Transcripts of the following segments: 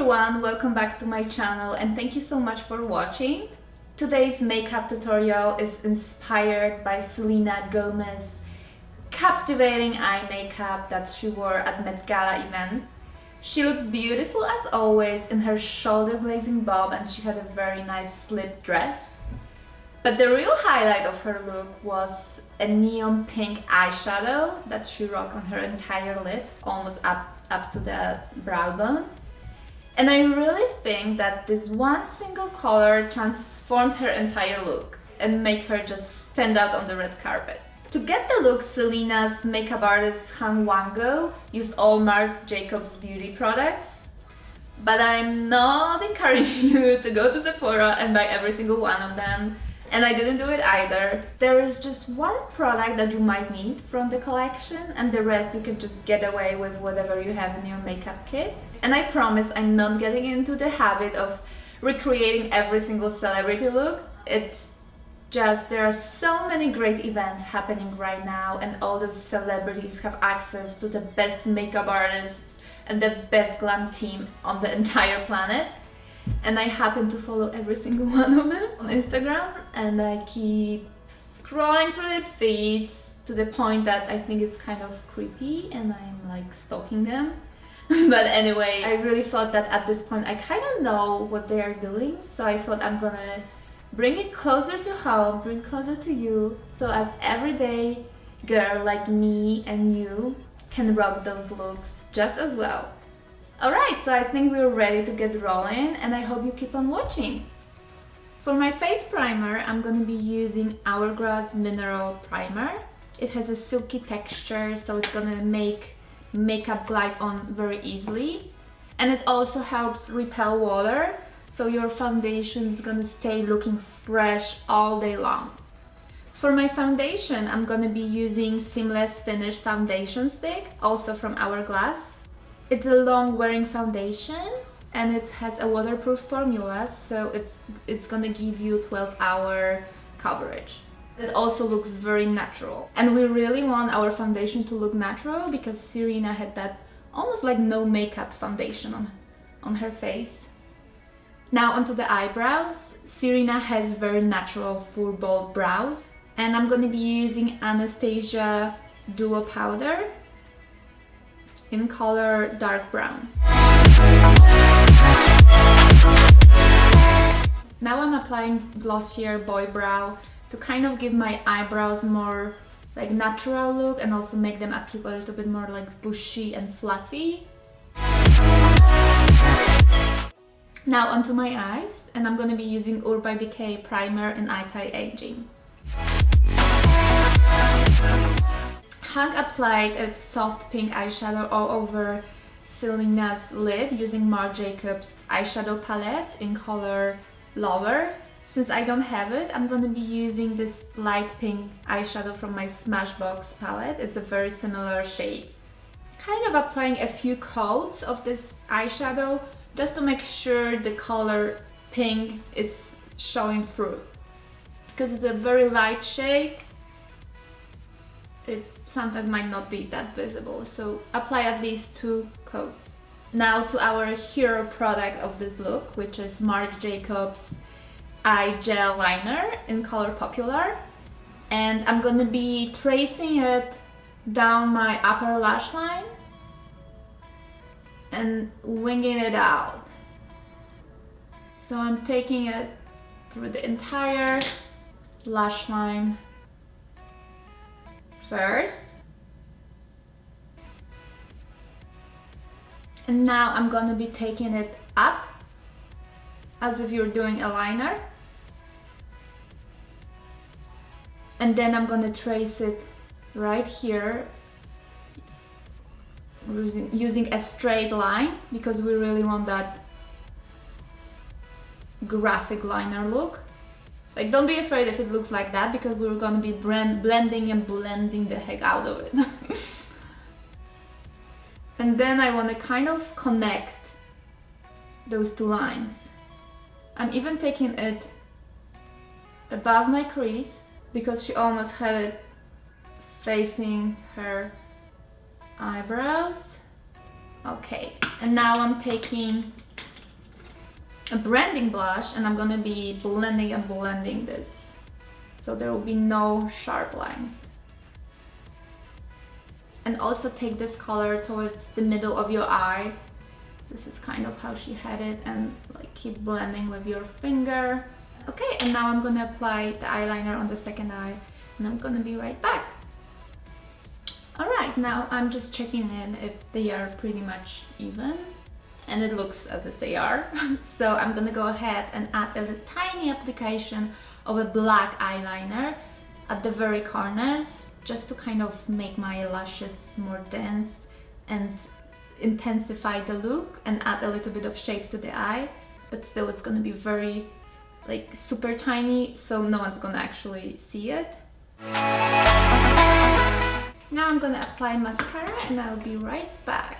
everyone, welcome back to my channel and thank you so much for watching. Today's makeup tutorial is inspired by Selena Gomez captivating eye makeup that she wore at Met Gala event. She looked beautiful as always in her shoulder blazing bob and she had a very nice slip dress. But the real highlight of her look was a neon pink eyeshadow that she rocked on her entire lid, almost up to the brow bone. And I really think that this one single color transformed her entire look and made her just stand out on the red carpet. To get the look, Selena's makeup artist Hung Vanngo used all Marc Jacobs beauty products. But I'm not encouraging you to go to Sephora and buy every single one of them. And I didn't do it either. There is just one product that you might need from the collection and the rest you can just get away with whatever you have in your makeup kit. And I promise I'm not getting into the habit of recreating every single celebrity look. It's just there are so many great events happening right now and all those celebrities have access to the best makeup artists and the best glam team on the entire planet. And I happen to follow every single one of them on Instagram and I keep scrolling through their feeds to the point that I think it's kind of creepy and I'm like stalking them. But anyway, I really thought that at this point I kind of know what they are doing, so I thought I'm gonna bring it closer to home, bring closer to you, so as everyday girl like me and you can rock those looks just as well. Alright, so I think we're ready to get rolling and I hope you keep on watching. For my face primer, I'm going to be using Hourglass Mineral Primer. It has a silky texture, so it's going to make makeup glide on very easily. And it also helps repel water, so your foundation is going to stay looking fresh all day long. For my foundation, I'm going to be using Seamless Finish Foundation Stick, also from Hourglass. It's a long wearing foundation and it has a waterproof formula, so it's gonna give you 12-hour coverage. It also looks very natural. And we really want our foundation to look natural because Serena had that almost like no makeup foundation on her face. Now onto the eyebrows. Serena has very natural full bold brows and I'm gonna be using Anastasia Duo Powder in color dark brown. Now I'm applying Glossier Boy Brow to kind of give my eyebrows more like natural look and also make them appear a little bit more like bushy and fluffy. Now onto my eyes and I'm going to be using by Decay primer in Antiaging. Hung applied a soft pink eyeshadow all over Selena's lid using Marc Jacobs eyeshadow palette in color Lover. Since I don't have it, I'm going to be using this light pink eyeshadow from my Smashbox palette. It's a very similar shade. Kind of applying a few coats of this eyeshadow just to make sure the color pink is showing through. Because it's a very light shade, it sometimes might not be that visible, so apply at least 2 coats. Now to our hero product of this look, which is Marc Jacobs Eye Gel Liner in color Popular, and I'm gonna be tracing it down my upper lash line and winging it out. So I'm taking it through the entire lash line first. And now I'm gonna be taking it up as if you're doing a liner. And then I'm gonna trace it right here using a straight line because we really want that graphic liner look. Like, don't be afraid if it looks like that because we're gonna be blending and blending the heck out of it. And then I want to kind of connect those 2 lines. I'm even taking it above my crease because she almost had it facing her eyebrows. Okay, and now I'm taking a blending blush, and I'm gonna be blending and blending this so there will be no sharp lines. And also take this color towards the middle of your eye. This is kind of how she had it, and like keep blending with your finger. Okay, and now I'm gonna apply the eyeliner on the second eye, and I'm gonna be right back. Alright, now I'm just checking in if they are pretty much even, and it looks as if they are. So I'm gonna go ahead and add a tiny application of a black eyeliner at the very corners, just to kind of make my lashes more dense and intensify the look and add a little bit of shape to the eye, but still it's gonna be very like super tiny, so no one's gonna actually see it. Now I'm gonna apply mascara and I'll be right back.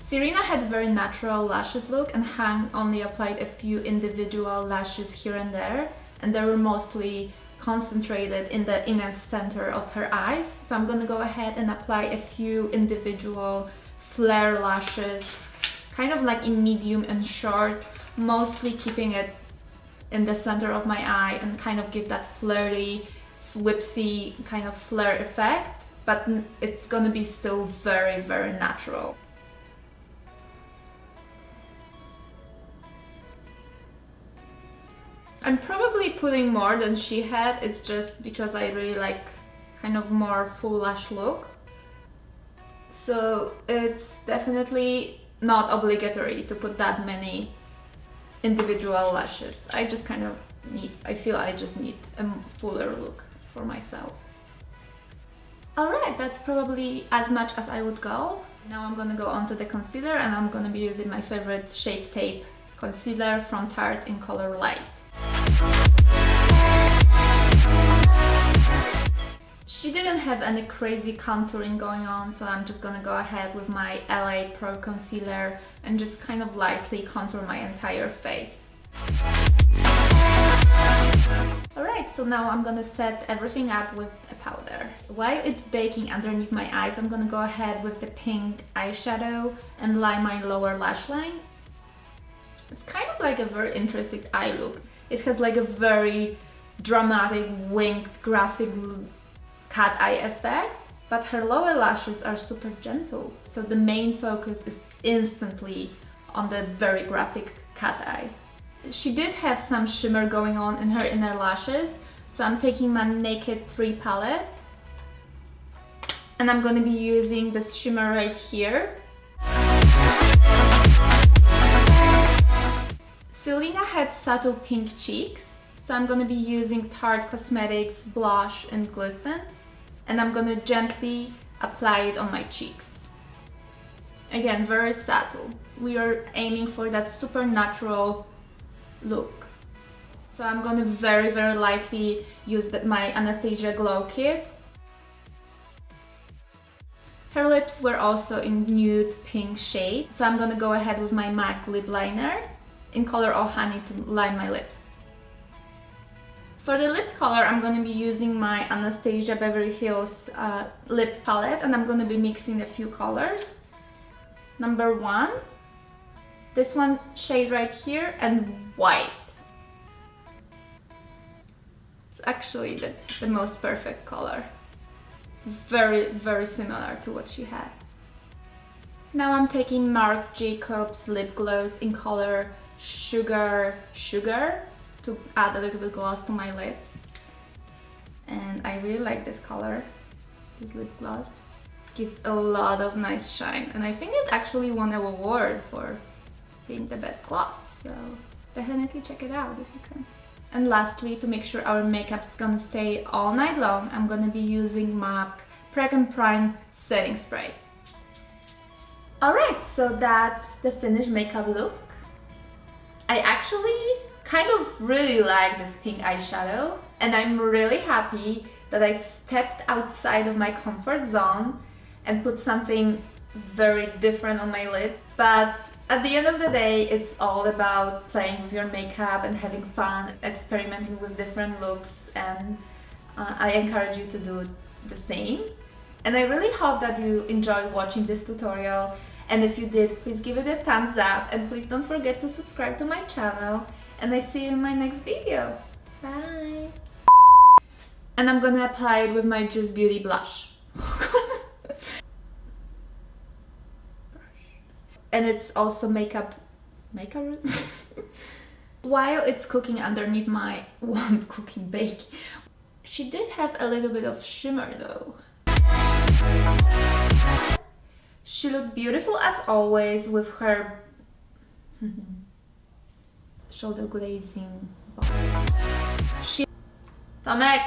Serena had a very natural lashes look, and Hung only applied a few individual lashes here and there, and they were mostly concentrated in the inner center of her eyes. So I'm gonna go ahead and apply a few individual flare lashes, kind of like in medium and short, mostly keeping it in the center of my eye and kind of give that flirty, whipsy kind of flare effect, but it's gonna be still very, very natural. I'm probably putting more than she had, it's just because I really like kind of more full lash look. So it's definitely not obligatory to put that many individual lashes. I just kind of I feel I just need a fuller look for myself. Alright, that's probably as much as I would go. Now I'm gonna go on to the concealer, and I'm gonna be using my favorite Shape Tape concealer from Tarte in color Light. She didn't have any crazy contouring going on, so I'm just gonna go ahead with my L.A Pro Concealer and just kind of lightly contour my entire face. Alright, so now I'm gonna set everything up with a powder. While it's baking underneath my eyes, I'm gonna go ahead with the pink eyeshadow and line my lower lash line. It's kind of like a very interesting eye look. It has like a very dramatic, winged, graphic cat eye effect, but her lower lashes are super gentle. So the main focus is instantly on the very graphic cat eye. She did have some shimmer going on in her inner lashes, so I'm taking my Naked 3 palette and I'm going to be using this shimmer right here. Selena had subtle pink cheeks, so I'm going to be using Tarte Cosmetics Blush and Glisten, and I'm going to gently apply it on my cheeks. Again, very subtle. We are aiming for that super natural look. So I'm going to very, very lightly use my Anastasia Glow Kit. Her lips were also in nude pink shade, so I'm going to go ahead with my MAC lip liner in color Oh Honey to line my lips. For the lip color, I'm going to be using my Anastasia Beverly Hills lip palette, and I'm going to be mixing a few colors. Number 1, this one shade right here, and white. It's actually the most perfect color. It's very, very similar to what she had. Now I'm taking Marc Jacobs lip gloss in color Sugar to add a little bit gloss to my lips. And I really like this color, this lip gloss. Gives a lot of nice shine, and I think it actually won an award for being the best gloss, so definitely check it out if you can. And lastly, to make sure our makeup is gonna stay all night long, I'm gonna be using MAC Preg and Prime setting spray. Alright, so that's the finished makeup look. I actually kind of really like this pink eyeshadow, and I'm really happy that I stepped outside of my comfort zone and put something very different on my lip. But at the end of the day, it's all about playing with your makeup and having fun, experimenting with different looks, and I encourage you to do the same. And I really hope that you enjoyed watching this tutorial, And if you did, please give it a thumbs up, and please don't forget to subscribe to my channel. And I see you in my next video. Bye! And I'm gonna apply it with my Just Beauty blush. And it's also makeup. While it's cooking underneath my baking. She did have a little bit of shimmer though. She looked beautiful as always with her shoulder glazing. Tomek!